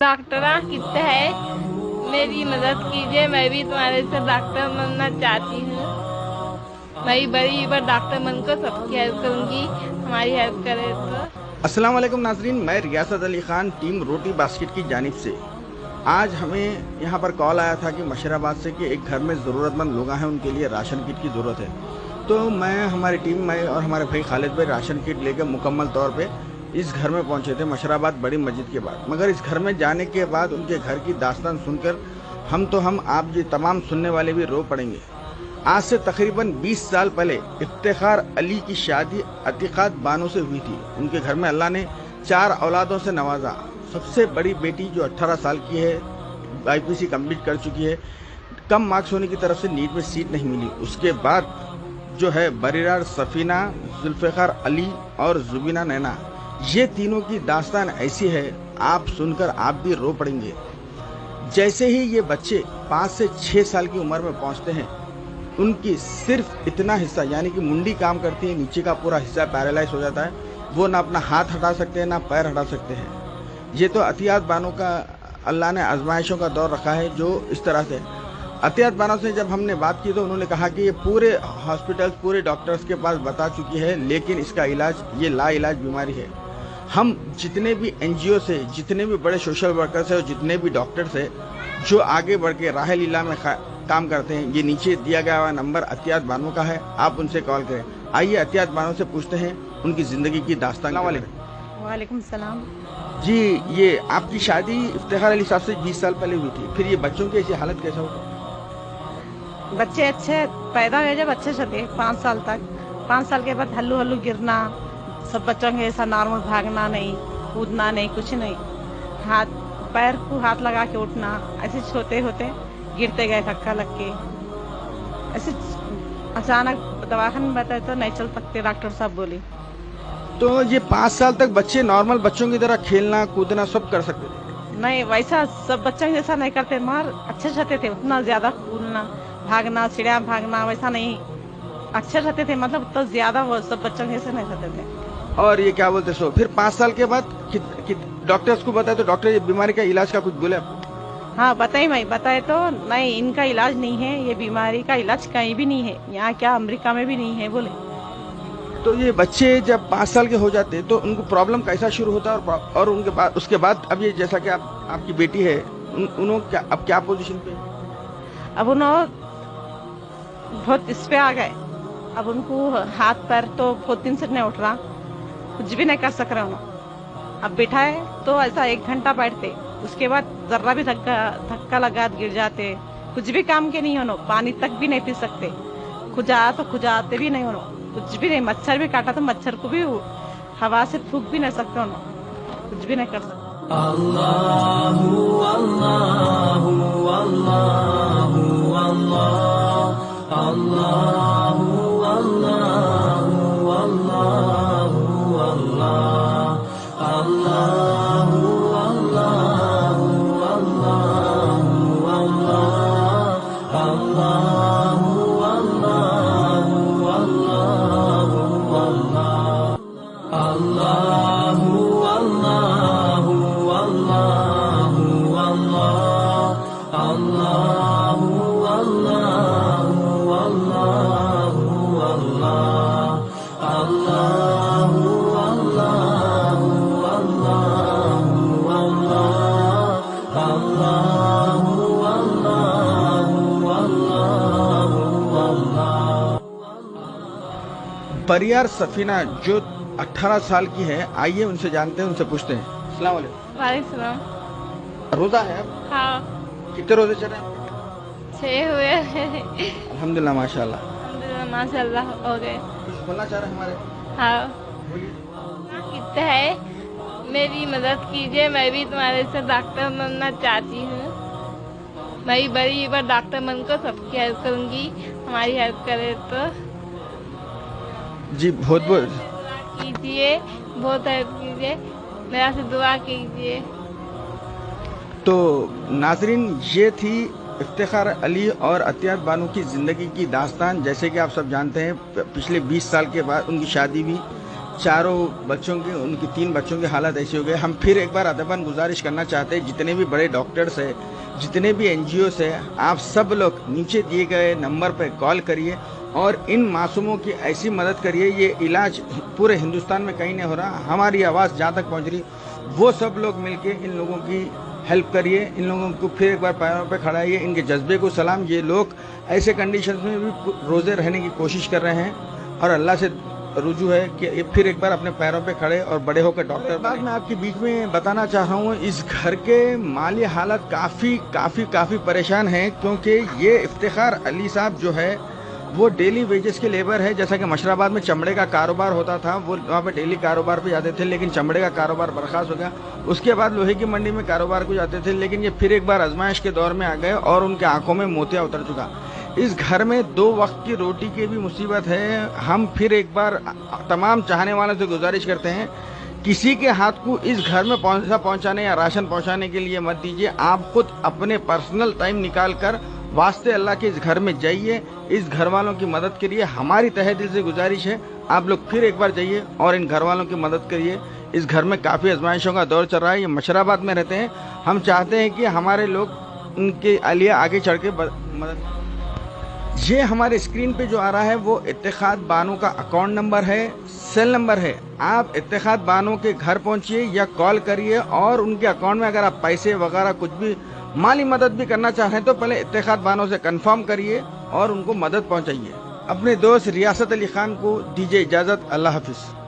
डॉक्टरा कितने है, मेरी मदद कीजिए। मैं भी तुम्हारे से डॉक्टर बनना चाहती हूँ। मैं भी बड़ी बार डॉक्टर बनकर सबकी हेल्प करूँगी, हमारी हेल्प करे तो। अस्सलाम वालेकुम नाजरीन, मैं रियासत अली खान टीम रोटी बास्केट की जानिब से आज हमें यहाँ पर कॉल आया था कि मशराबाद से कि एक घर में ज़रूरतमंद लोग हैं, उनके लिए राशन किट की ज़रूरत है। तो मैं हमारी टीम में और हमारे भाई खालिद भाई राशन किट लेकर मुकम्मल तौर पे इस घर में पहुँचे थे मशराबाद बड़ी मस्जिद के बाद। मगर इस घर में जाने के बाद उनके घर की दास्तान सुनकर हम आप ये तमाम सुनने वाले भी रो पड़ेंगे। आज से तकरीबन 20 साल पहले इफ्तिखार अली की शादी अतीकात बानो से हुई थी। उनके घर में अल्लाह ने 4 औलादों से नवाजा। सबसे बड़ी बेटी जो 18 साल की है, IPC कंप्लीट कर चुकी है, कम मार्क्स होने की तरफ से नीट में सीट नहीं मिली। उसके बाद जो है बरीरार सफीना, जुल्फ़िकार अली और जुबीना नैना, ये तीनों की दास्तान ऐसी है आप सुनकर आप भी रो पड़ेंगे। जैसे ही ये बच्चे 5 से 6 साल की उम्र में पहुंचते हैं, उनकी सिर्फ इतना हिस्सा यानी कि मुंडी काम करती है, नीचे का पूरा हिस्सा पैरालाइज हो जाता है। वो ना अपना हाथ हटा सकते हैं ना पैर हटा सकते हैं। ये तो अतियात बानो का अल्लाह ने आजमाइशों का दौर रखा है जो इस तरह से। अतियात बानो से जब हमने बात की तो उन्होंने कहा कि ये पूरे हॉस्पिटल्स पूरे डॉक्टर्स के पास बता चुकी है, लेकिन इसका इलाज ये लाइलाज बीमारी है। हम जितने भी NGO से, जितने भी बड़े सोशल वर्कर्स है और जितने भी डॉक्टर्स है जो आगे बढ़ के राह लीला में काम करते हैं, ये नीचे दिया गया हुआ नंबर अतियात बानो का है, आप उनसे कॉल करें। आइए अतियात बानो से पूछते हैं उनकी जिंदगी की दास्तान। वालेकुम सलाम जी, ये आपकी शादी इफ्तिखार अली साहब से 20 साल पहले हुई थी, फिर ये बच्चों की ऐसी हालत कैसा होता? बच्चे अच्छे पैदा हुए जब अच्छे से थे 5 साल तक। 5 साल के बाद हल्लू हल्लू गिरना, सब बच्चों के ऐसा नॉर्मल भागना नहीं, कूदना नहीं, कुछ नहीं, हाथ पैर को हाथ लगा के उठना, ऐसे छोटे होते गिरते गए धक्का लग के। ऐसे अचानक दवाखाने में बताए तो नहीं चल सकते, डॉक्टर साहब बोली। तो ये 5 साल तक बच्चे नॉर्मल बच्चों की तरह खेलना कूदना सब कर सकते थे? नहीं, वैसा सब बच्चों जैसा नहीं करते, मगर अच्छे रहते थे। उतना ज्यादा कूदना भागना चिड़िया भागना वैसा नहीं, अच्छे रहते थे, मतलब तो ज्यादा वो सब बच्चों जैसे नहीं रहते थे। और ये क्या बोलते सो फिर 5 साल के बाद डॉक्टर्स को बताए तो डॉक्टर ये बीमारी का इलाज का कुछ बोले आपको? हाँ बताए तो नहीं, इनका इलाज नहीं है, ये बीमारी का इलाज कहीं भी नहीं है, यहाँ क्या अमेरिका में भी नहीं है बोले। तो ये बच्चे जब 5 साल के हो जाते तो उनको प्रॉब्लम कैसा शुरू होता है और उनके बाद उसके बाद अब ये जैसा कि आपकी बेटी है, उन्होंने क्या अब क्या पोजीशन पे? अब उन्होंने बहुत इस पे आ गए। अब उनको हाथ पैर तो बहुत दिन से नहीं उठ रहा, कुछ भी नहीं कर सक रहे उन्होंने। अब बिठाए तो ऐसा 1 घंटा बैठते, उसके बाद जर्रा भी धक्का लगा गिर जाते, कुछ भी काम के नहीं होनो, पानी तक भी नहीं पी सकते, खुजा तो खुजाते भी नहीं होनो, कुछ भी नहीं। मच्छर भी काटा तो मच्छर को भी हवा से फूंक भी नहीं सकते होनो, कुछ भी नहीं कर सकते। अल्लाहु अल्लाहु अल्लाहु अल्लाह अल्लाहु अल्लाहु अल्लाहु अल्लाह अल्लाहु अल्लाहु अल्लाहु अल्लाह अल्लाहु बरियार सफीना जो 18 साल की है, आइए उनसे जानते हैं, उनसे पूछते हैं। अस्सलाम वालेकुम। वालेकुम सलाम। रोजा है आप? हाँ, कितने रोजे चले हैं? 6 हुए। अल्हम्दुलिल्लाह माशाल्लाह। अल्हम्दुलिल्लाह माशाल्लाह हो गए। कुछ बोलना चाह रहे हैं हमारे? हाँ, बोलिए। कितने है, मेरी मदद कीजिए। मैं भी तुम्हारे से डॉक्टर बनना चाहती हूँ। मैं भी बड़ी बार डॉक्टर बनकर सबकी हेल्प करूँगी, हमारी हेल्प करे तो। जी बहुत बहुत कीजिए, बहुत हेल्प कीजिए, मेरा से दुआ कीजिए। तो नाजरीन, ये थी इफ्तिखार अली और अतियात बानो की ज़िंदगी की दास्तान। जैसे कि आप सब जानते हैं, पिछले 20 साल के बाद उनकी शादी भी चारों बच्चों की, उनकी 3 बच्चों की हालत ऐसी हो गई। हम फिर एक बार अदबन गुजारिश करना चाहते हैं, जितने भी बड़े डॉक्टर्स हैं, जितने भी NGOs हैं, आप सब लोग नीचे दिए गए नंबर पर कॉल करिए और इन मासूमों की ऐसी मदद करिए। ये इलाज पूरे हिंदुस्तान में कहीं नहीं हो रहा, हमारी आवाज़ जहाँ तक पहुँच रही, वो सब लोग मिलके इन लोगों की हेल्प करिए, इन लोगों को फिर एक बार पैरों पे खड़ाइए। इनके जज्बे को सलाम। ये लोग ऐसे कंडीशंस में भी रोज़े रहने की कोशिश कर रहे हैं और अल्लाह से रुजू है कि ये फिर एक बार अपने पैरों पे खड़े और बड़े होकर डॉक्टर। बाद मैं आपके बीच में बताना चाह रहा हूँ, इस घर के माली हालत काफ़ी परेशान हैं, क्योंकि ये इफ्तिखार अली साहब जो है वो डेली वेजेस के लेबर है। जैसा कि मशराबाद में चमड़े का कारोबार होता था, वो वहाँ पे डेली कारोबार पे जाते थे, लेकिन चमड़े का कारोबार बर्खास्त हो गया। उसके बाद लोहे की मंडी में कारोबार को जाते थे, लेकिन ये फिर एक बार आजमाइश के दौर में आ गए और उनके आंखों में मोतिया उतर चुका। इस घर में 2 वक्त की रोटी की भी मुसीबत है। हम फिर एक बार तमाम चाहने वालों से गुजारिश करते हैं, किसी के हाथ को इस घर में पहुंचाने या राशन पहुंचाने के लिए मत दीजिए। आप खुद अपने पर्सनल टाइम निकाल कर वास्ते अल्लाह के इस घर में जाइए, इस घर वालों की मदद करिए। हमारी तहे दिल से गुजारिश है, आप लोग फिर एक बार जाइए और इन घर वालों की मदद करिए। इस घर में काफ़ी आजमाइशों का दौर चल रहा है। ये मशराबाद में रहते हैं। हम चाहते हैं कि हमारे लोग उनके लिए आगे चढ़ के मदद। ये हमारे स्क्रीन पे जो आ रहा है वो इत्तेखाद बानो का अकाउंट नंबर है, सेल नंबर है। आप इत्तेखाद बानो के घर पहुंचिए या कॉल करिए और उनके अकाउंट में अगर आप पैसे वगैरह कुछ भी माली मदद भी करना चाह रहे हैं तो पहले इत्तेखाद बानो से कंफर्म करिए और उनको मदद पहुंचाइए। अपने दोस्त रियासत अली खान को दीजिए इजाज़त। अल्लाह हाफिज़।